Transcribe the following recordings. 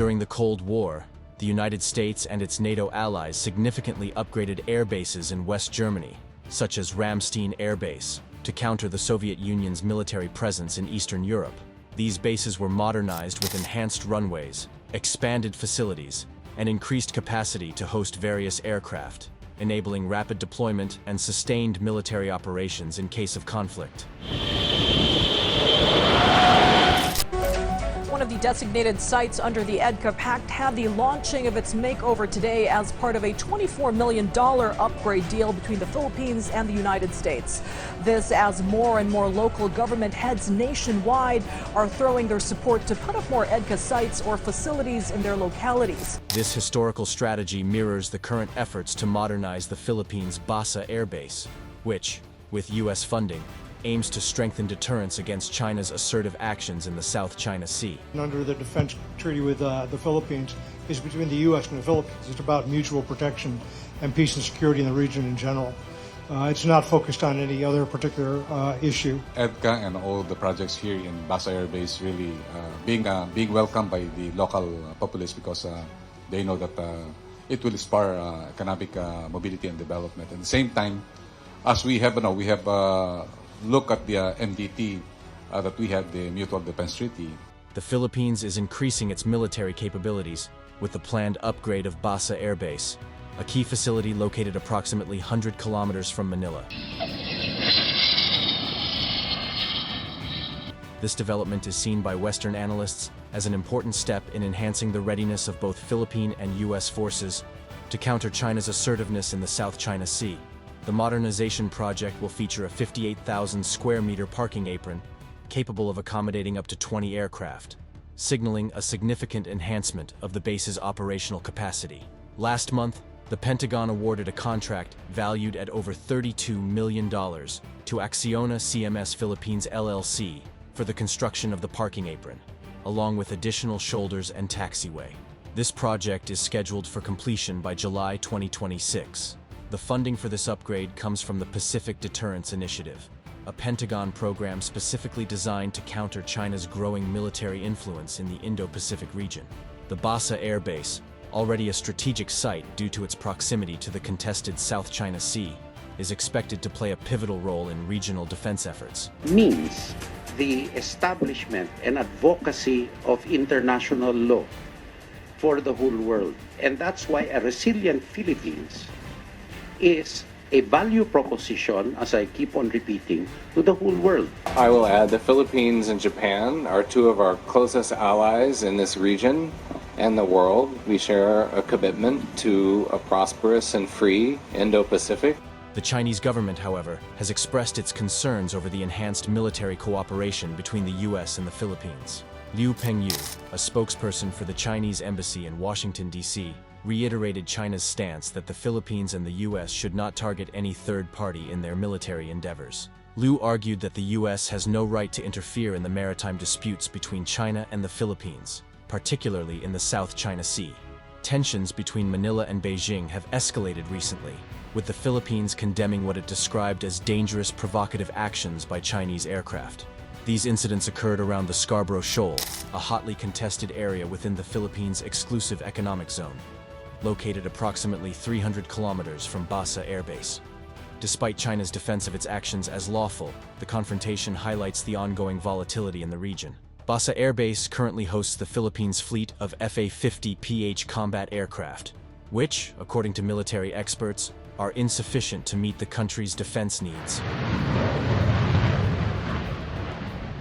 During the Cold War, the United States and its NATO allies significantly upgraded air bases in West Germany, such as Ramstein Air Base, to counter the Soviet Union's military presence in Eastern Europe. These bases were modernized with enhanced runways, expanded facilities, and increased capacity to host various aircraft, enabling rapid deployment and sustained military operations in case of conflict. One of the designated sites under the EDCA Pact had the launching of its makeover today as part of a $24 million upgrade deal between the Philippines and the United States. This as more and more local government heads nationwide are throwing their support to put up more EDCA sites or facilities in their localities. This historical strategy mirrors the current efforts to modernize the Philippines' Basa Air Base, which, with U.S. funding, aims to strengthen deterrence against China's assertive actions in the South China Sea. Under the defense treaty with the Philippines is between the U.S. and the Philippines. It's about mutual protection and peace and security in the region in general. It's not focused on any other particular issue. EDCA and all the projects here in Basa Air Base really being welcomed by the local populace because they know that it will spur economic mobility and development. At the same time, as we have look at the MDT that we have, the Mutual Defense Treaty. The Philippines is increasing its military capabilities with the planned upgrade of Basa Air Base, a key facility located approximately 100 kilometers from Manila. This development is seen by Western analysts as an important step in enhancing the readiness of both Philippine and U.S. forces to counter China's assertiveness in the South China Sea. The modernization project will feature a 58,000 square meter parking apron capable of accommodating up to 20 aircraft, signaling a significant enhancement of the base's operational capacity. Last month, the Pentagon awarded a contract valued at over $32 million to Acciona CMS Philippines LLC for the construction of the parking apron, along with additional shoulders and taxiway. This project is scheduled for completion by July 2026. The funding for this upgrade comes from the Pacific Deterrence Initiative, a Pentagon program specifically designed to counter China's growing military influence in the Indo-Pacific region. The Basa Air Base, already a strategic site due to its proximity to the contested South China Sea, is expected to play a pivotal role in regional defense efforts. Means the establishment and advocacy of international law for the whole world. And that's why a resilient Philippines is a value proposition, as I keep on repeating, to the whole world. I will add the Philippines and Japan are two of our closest allies in this region and the world. We share a commitment to a prosperous and free Indo-Pacific. The Chinese government, however, has expressed its concerns over the enhanced military cooperation between the U.S. and the Philippines. Liu Pengyu, a spokesperson for the Chinese embassy in Washington, D.C., reiterated China's stance that the Philippines and the U.S. should not target any third party in their military endeavors. Liu argued that the U.S. has no right to interfere in the maritime disputes between China and the Philippines, particularly in the South China Sea. Tensions between Manila and Beijing have escalated recently, with the Philippines condemning what it described as dangerous, provocative actions by Chinese aircraft. These incidents occurred around the Scarborough Shoal, a hotly contested area within the Philippines' exclusive economic zone, located approximately 300 kilometers from Basa Air Base. Despite China's defense of its actions as lawful, the confrontation highlights the ongoing volatility in the region. Basa Air Base currently hosts the Philippines' fleet of FA-50PH combat aircraft, which, according to military experts, are insufficient to meet the country's defense needs.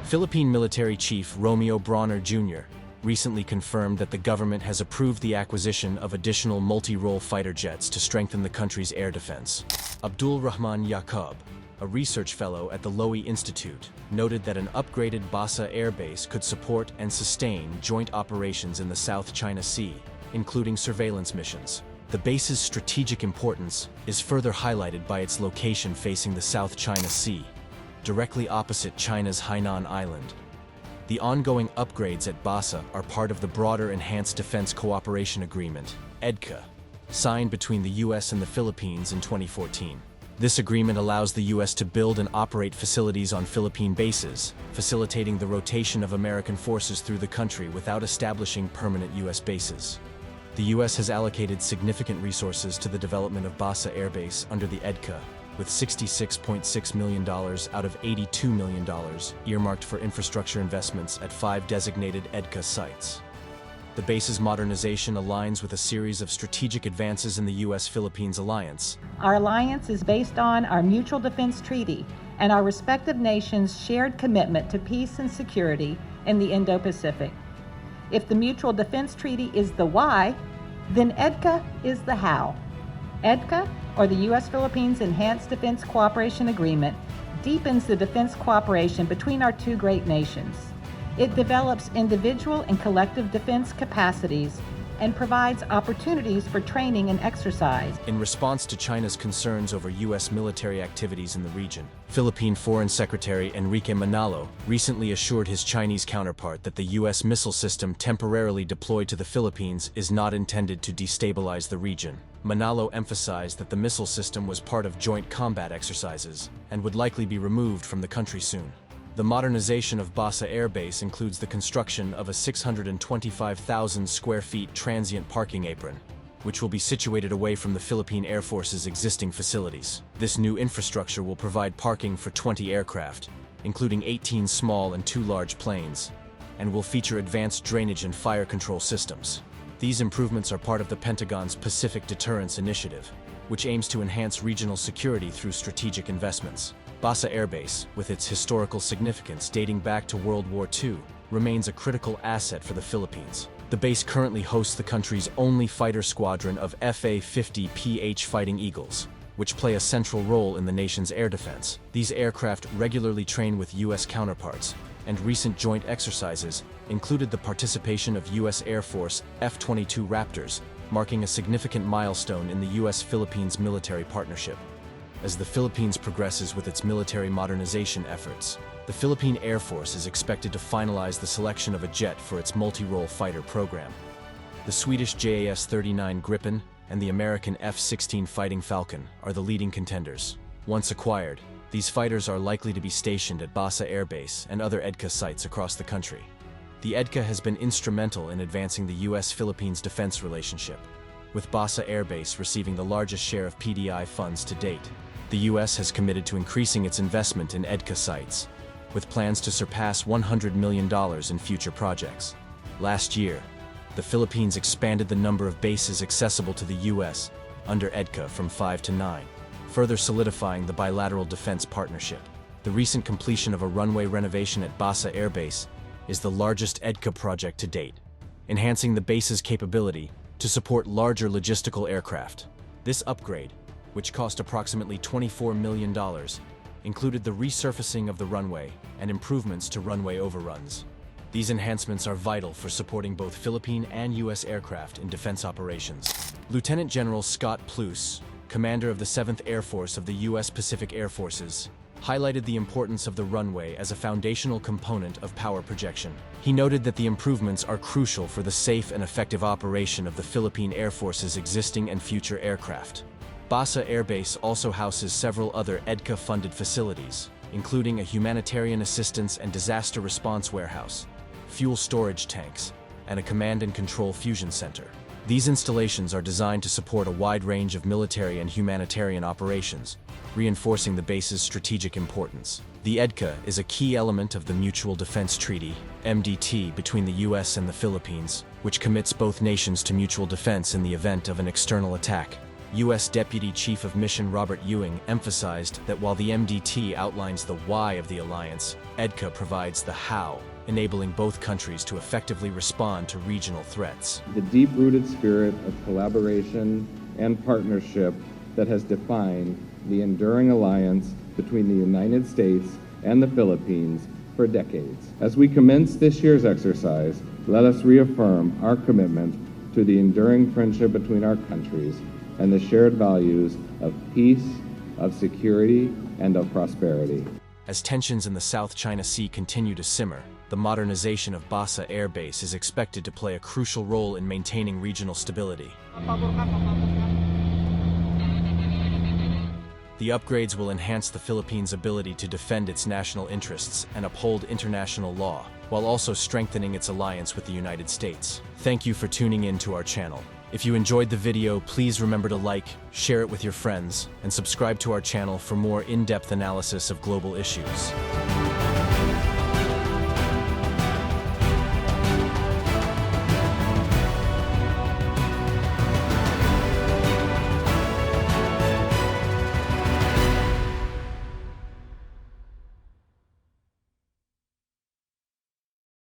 Philippine Military Chief Romeo Brawner Jr. recently confirmed that the government has approved the acquisition of additional multi-role fighter jets to strengthen the country's air defense. Abdul Rahman Yaqub, a research fellow at the Lowy Institute, noted that an upgraded Basa Air Base could support and sustain joint operations in the South China Sea, including surveillance missions. The base's strategic importance is further highlighted by its location facing the South China Sea, directly opposite China's Hainan Island. The ongoing upgrades at Basa are part of the broader Enhanced Defense Cooperation Agreement, EDCA, signed between the U.S. and the Philippines in 2014. This agreement allows the U.S. to build and operate facilities on Philippine bases, facilitating the rotation of American forces through the country without establishing permanent U.S. bases. The U.S. has allocated significant resources to the development of Basa Air Base under the EDCA, with $66.6 million out of $82 million earmarked for infrastructure investments at 5 designated EDCA sites. The base's modernization aligns with a series of strategic advances in the U.S.-Philippines alliance. Our alliance is based on our mutual defense treaty and our respective nations' shared commitment to peace and security in the Indo-Pacific. If the mutual defense treaty is the why, then EDCA is the how. EDCA, or the U.S.-Philippines Enhanced Defense Cooperation Agreement, deepens the defense cooperation between our two great nations. It develops individual and collective defense capacities and provides opportunities for training and exercise. In response to China's concerns over U.S. military activities in the region, Philippine Foreign Secretary Enrique Manalo recently assured his Chinese counterpart that the U.S. missile system temporarily deployed to the Philippines is not intended to destabilize the region. Manalo emphasized that the missile system was part of joint combat exercises and would likely be removed from the country soon. The modernization of Basa Air Base includes the construction of a 625,000 square feet transient parking apron, which will be situated away from the Philippine Air Force's existing facilities. This new infrastructure will provide parking for 20 aircraft, including 18 small and 2 large planes, and will feature advanced drainage and fire control systems. These improvements are part of the Pentagon's Pacific Deterrence Initiative, which aims to enhance regional security through strategic investments. Basa Air Base, with its historical significance dating back to World War II, remains a critical asset for the Philippines. The base currently hosts the country's only fighter squadron of FA-50PH Fighting Eagles, which play a central role in the nation's air defense. These aircraft regularly train with U.S. counterparts, and recent joint exercises included the participation of U.S. Air Force F-22 Raptors, marking a significant milestone in the U.S.-Philippines military partnership. As the Philippines progresses with its military modernization efforts, the Philippine Air Force is expected to finalize the selection of a jet for its multi-role fighter program. The Swedish JAS-39 Gripen and the American F-16 Fighting Falcon are the leading contenders. Once acquired, these fighters are likely to be stationed at Basa Air Base and other EDCA sites across the country. The EDCA has been instrumental in advancing the U.S.-Philippines defense relationship, with Basa Air Base receiving the largest share of PDI funds to date. The U.S. has committed to increasing its investment in EDCA sites, with plans to surpass $100 million in future projects. Last year, the Philippines expanded the number of bases accessible to the U.S. under EDCA from 5 to 9, further solidifying the bilateral defense partnership. The recent completion of a runway renovation at Basa Air Base is the largest EDCA project to date, enhancing the base's capability to support larger logistical aircraft. This upgrade, which cost approximately $24 million, included the resurfacing of the runway and improvements to runway overruns. These enhancements are vital for supporting both Philippine and U.S. aircraft in defense operations. Lieutenant General Scott Pluce, commander of the 7th Air Force of the U.S. Pacific Air Forces, highlighted the importance of the runway as a foundational component of power projection. He noted that the improvements are crucial for the safe and effective operation of the Philippine Air Force's existing and future aircraft. Basa Air Base also houses several other EDCA-funded facilities, including a humanitarian assistance and disaster response warehouse, fuel storage tanks, and a command and control fusion center. These installations are designed to support a wide range of military and humanitarian operations, reinforcing the base's strategic importance. The EDCA is a key element of the Mutual Defense Treaty, MDT, between the U.S. and the Philippines, which commits both nations to mutual defense in the event of an external attack. U.S. Deputy Chief of Mission Robert Ewing emphasized that while the MDT outlines the why of the alliance, EDCA provides the how, enabling both countries to effectively respond to regional threats. The deep-rooted spirit of collaboration and partnership that has defined the enduring alliance between the United States and the Philippines for decades. As we commence this year's exercise, let us reaffirm our commitment to the enduring friendship between our countries and the shared values of peace, of security, and of prosperity. As tensions in the South China Sea continue to simmer, the modernization of Basa Air Base is expected to play a crucial role in maintaining regional stability. The upgrades will enhance the Philippines' ability to defend its national interests and uphold international law, while also strengthening its alliance with the United States. Thank you for tuning in to our channel. If you enjoyed the video, please remember to like, share it with your friends, and subscribe to our channel for more in-depth analysis of global issues.